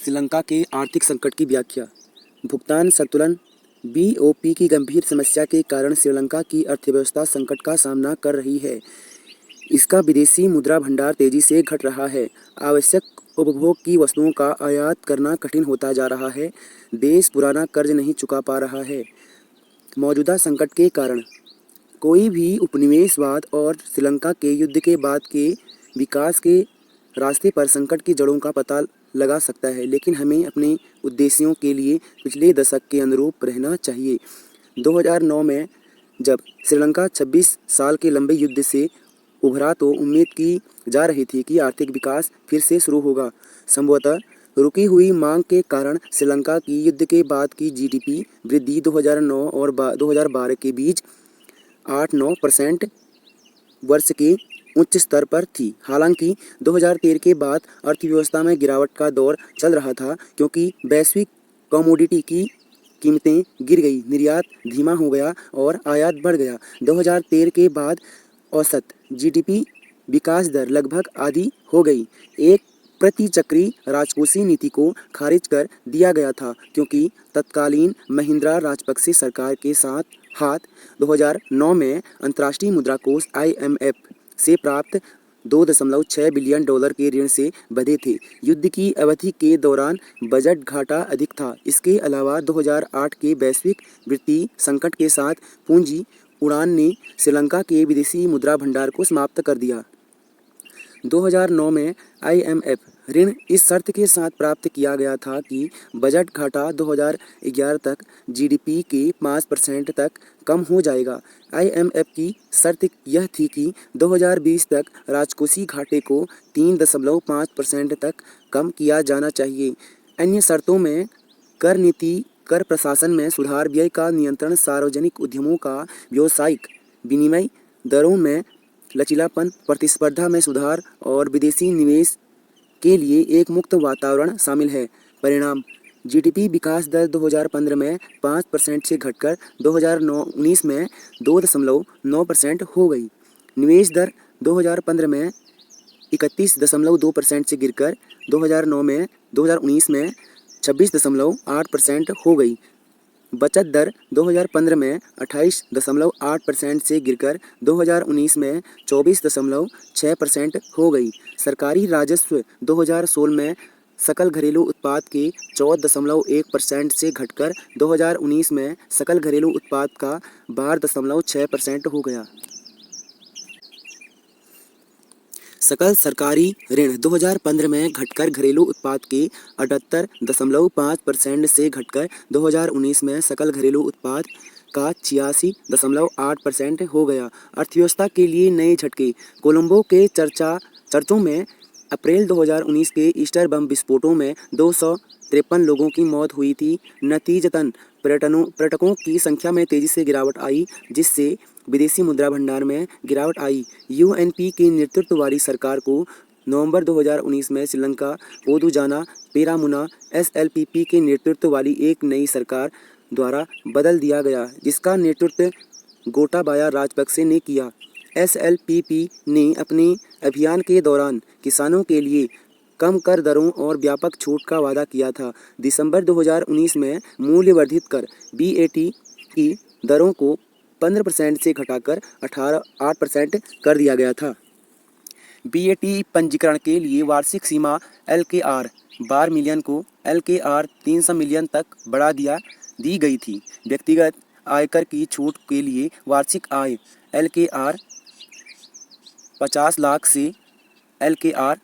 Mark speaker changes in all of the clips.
Speaker 1: श्रीलंका के आर्थिक संकट की व्याख्या। भुगतान संतुलन बीओपी की गंभीर समस्या के कारण श्रीलंका की अर्थव्यवस्था संकट का सामना कर रही है। इसका विदेशी मुद्रा भंडार तेजी से घट रहा है। आवश्यक उपभोग की वस्तुओं का आयात करना कठिन होता जा रहा है। देश पुराना कर्ज नहीं चुका पा रहा है। मौजूदा संकट के कारण कोई भी उपनिवेशवाद और श्रीलंका के युद्ध के बाद के विकास के रास्ते पर संकट की जड़ों का पता लगा सकता है, लेकिन हमें अपने उद्देश्यों के लिए पिछले दशक के अनुरूप रहना चाहिए। 2009 में जब श्रीलंका 26 साल के लंबे युद्ध से उभरा तो उम्मीद की जा रही थी कि आर्थिक विकास फिर से शुरू होगा। संभवतः रुकी हुई मांग के कारण श्रीलंका की युद्ध के बाद की जीडीपी वृद्धि 2009 और 2012 के बीच 8-9% वर्ष के उच्च स्तर पर थी। हालांकि 2013 के बाद अर्थव्यवस्था में गिरावट का दौर चल रहा था, क्योंकि वैश्विक कमोडिटी की कीमतें गिर गई, निर्यात धीमा हो गया और आयात बढ़ गया। 2013 के बाद औसत जीडीपी विकास दर लगभग आधी हो गई। एक प्रतिचक्री राजकोषीय नीति को खारिज कर दिया गया था, क्योंकि तत्कालीन महिंद्रा राजपक्षे सरकार के साथ हाथ 2009 में अंतर्राष्ट्रीय मुद्रा कोष IMF से प्राप्त $2.6 बिलियन के ऋण से बंधे थे। युद्ध की अवधि के दौरान बजट घाटा अधिक था। इसके अलावा 2008 के वैश्विक वित्तीय संकट के साथ पूंजी उड़ान ने श्रीलंका के विदेशी मुद्रा भंडार को समाप्त कर दिया। 2009 में IMF ऋण इस शर्त के साथ प्राप्त किया गया था कि बजट घाटा 2011 तक जीडीपी के 5% तक कम हो जाएगा। IMF की शर्त यह थी कि 2020 तक राजकोषीय घाटे को 3.5% तक कम किया जाना चाहिए। अन्य शर्तों में कर नीति, कर प्रशासन में सुधार, व्यय का नियंत्रण, सार्वजनिक उद्यमों का व्यावसायिक विनिमय दरों में लचीलापन, प्रतिस्पर्धा में सुधार और विदेशी निवेश के लिए एक मुक्त वातावरण शामिल है। परिणाम: जीडीपी विकास दर 2015 में 5% से घटकर 2019 में 2.9% हो गई। निवेश दर 2015 में 31.2% से गिरकर 2019 में 26.8% हो गई। बचत दर 2015 में 28.8% से गिरकर 2019 में 24.6% हो गई। सरकारी राजस्व 2016 में सकल घरेलू उत्पाद के 14.1% से घटकर 2019 में सकल घरेलू उत्पाद का 12.6% हो गया। सकल सरकारी ऋण 2015 में घटकर घरेलू उत्पाद के 78.5% से घटकर 2019 में सकल घरेलू उत्पाद का 86.8% हो गया। अर्थव्यवस्था के लिए नए झटके: कोलंबो के चर्चों में अप्रैल 2019 के ईस्टर बम विस्फोटों में 253 लोगों की मौत हुई थी। नतीजतन पर्यटकों की संख्या में तेजी से गिरावट आई, जिससे विदेशी मुद्रा भंडार में गिरावट आई। UNP की नेतृत्व वाली सरकार को नवंबर 2019 में श्रीलंका पोदुजाना पेरामुना SLPP के नेतृत्व वाली एक नई सरकार द्वारा बदल दिया गया, जिसका नेतृत्व गोटाबाया राजपक्षे ने किया। SLPP ने अपने अभियान के दौरान किसानों के लिए कम कर दरों और व्यापक छूट का वादा किया था। दिसंबर 2019 में मूल्य वर्धित कर BAT की दरों को 15% से घटाकर 8% कर दिया गया था। BAT पंजीकरण के लिए वार्षिक सीमा LKR 12 मिलियन को LKR 300 मिलियन तक बढ़ा दी गई थी। व्यक्तिगत आयकर की छूट के लिए वार्षिक आय LKR 50 लाख से LKR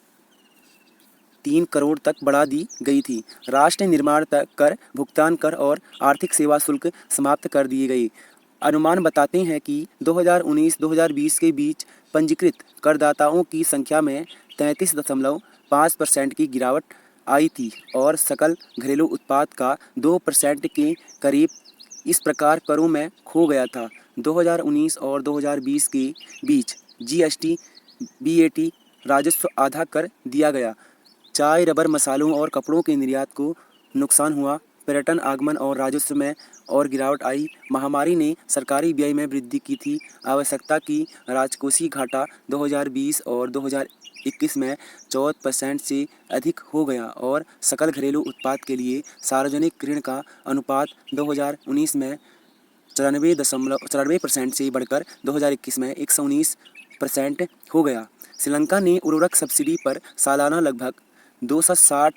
Speaker 1: 3 करोड़ तक बढ़ा दी गई थी। राष्ट्र निर्माण कर, भुगतान कर और आर्थिक सेवा शुल्क समाप्त कर दिए गए। अनुमान बताते हैं कि 2019-2020 के बीच पंजीकृत करदाताओं की संख्या में 33.5% की गिरावट आई थी और सकल घरेलू उत्पाद का 2% के करीब इस प्रकार करों में खो गया था। 2019 और 2020 के बीच GST BAT राजस्व आधा कर दिया गया। चाय, रबर, मसालों और कपड़ों के निर्यात को नुकसान हुआ। पर्यटन आगमन और राजस्व में और गिरावट आई। महामारी ने सरकारी व्यय में वृद्धि की थी। आवश्यकता की राजकोषीय घाटा 2020 और 2021 में 14% से अधिक हो गया और सकल घरेलू उत्पाद के लिए सार्वजनिक ऋण का अनुपात 2019 में 94% से बढ़कर 2021 में 119% हो गया। श्रीलंका ने उर्वरक सब्सिडी पर सालाना लगभग $260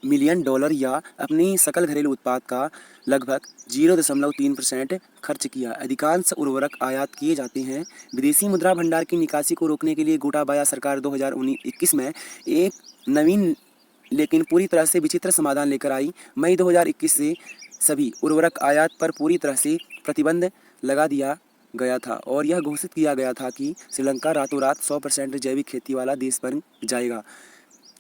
Speaker 1: मिलियन या अपनी सकल घरेलू उत्पाद का लगभग 0.3% खर्च किया। अधिकांश उर्वरक आयात किए जाते हैं। विदेशी मुद्रा भंडार की निकासी को रोकने के लिए गोटाबाया सरकार 2021 में एक नवीन लेकिन पूरी तरह से विचित्र समाधान लेकर आई। मई 2021 से सभी उर्वरक आयात पर पूरी तरह से प्रतिबंध लगा दिया गया था और यह घोषित किया गया था कि श्रीलंका रातों रात 100% जैविक खेती वाला देश बन जाएगा।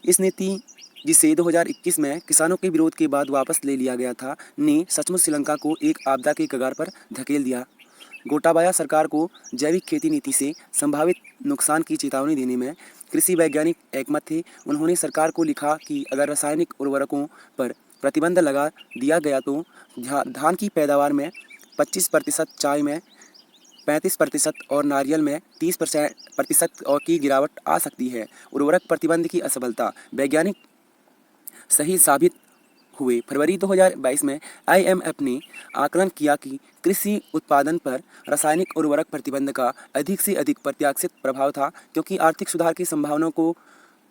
Speaker 1: इस नीति, जिसे 2021 में किसानों के विरोध के बाद वापस ले लिया गया था, ने सचमुच श्रीलंका को एक आपदा के कगार पर धकेल दिया। गोटाबाया सरकार को जैविक खेती नीति से संभावित नुकसान की चेतावनी देने में कृषि वैज्ञानिक एकमत थे। उन्होंने सरकार को लिखा कि अगर रासायनिक उर्वरकों पर प्रतिबंध लगा दिया गया तो धान की पैदावार में 25%, चाय में 35% और नारियल में 30% और की गिरावट आ सकती है। उर्वरक प्रतिबंध की असफलता वैज्ञानिक सही साबित हुए। फरवरी 2022 में IMF ने आकलन किया कि कृषि उत्पादन पर रासायनिक उर्वरक प्रतिबंध का अधिक से अधिक प्रत्याशित प्रभाव था, क्योंकि आर्थिक सुधार की संभावनाओं को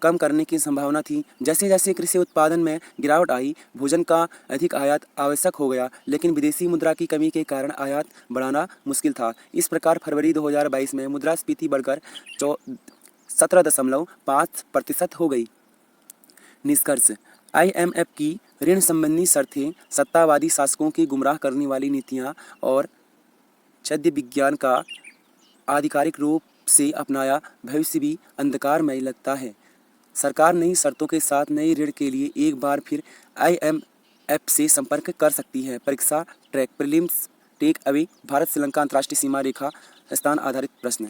Speaker 1: कम करने की संभावना थी। जैसे जैसे कृषि उत्पादन में गिरावट आई, भोजन का अधिक आयात आवश्यक हो गया, लेकिन विदेशी मुद्रा की कमी के कारण आयात बढ़ाना मुश्किल था। इस प्रकार फरवरी 2022 में मुद्रास्फीति बढ़कर 17.5% हो गई। निष्कर्ष: IMF की ऋण संबंधी शर्तें, सत्तावादी शासकों की गुमराह करने वाली नीतियां और छद्म विज्ञान का आधिकारिक रूप से अपनाया भविष्य भी अंधकारमय लगता है। सरकार नई शर्तों के साथ नए ऋण के लिए एक बार फिर IMF से संपर्क कर सकती है। परीक्षा track prelims take away Bharat Sri Lanka अंतर्राष्ट्रीय सीमा रेखा स्थान आधारित प्रश्न।